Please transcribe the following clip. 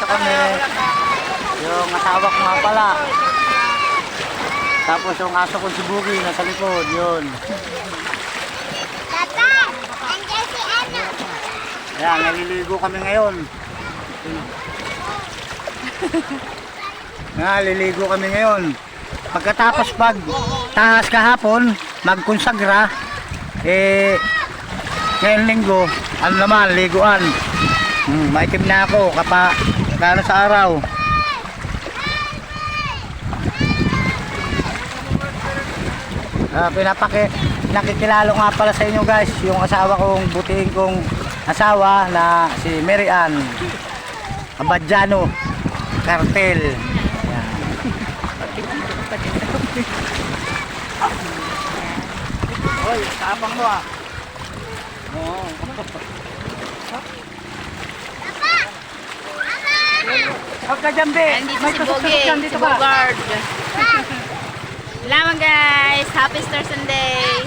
dito kami. Yung asawa ko nga pala. Tapos yung aso ko si Bugi nasa likod, yun. Papa, andyan si ano? Ayan, naliligo kami ngayon. Naliligo kami ngayon. Pagkatapos pag tahas kahapon, magkonsagra, ngayon linggo, ano naman, liguan. Maitim na ako kano sa araw. Nakikilalo nga pala sa inyo guys, yung asawa kong butihin kong asawa na si Mary Ann Abadjano Cartel. Ayan. Hoy, tapang mo ah. Oo. Huwag ka dyan, be. Andito si Bogi, si Bogard. Salamat guys. Happy Star Sunday.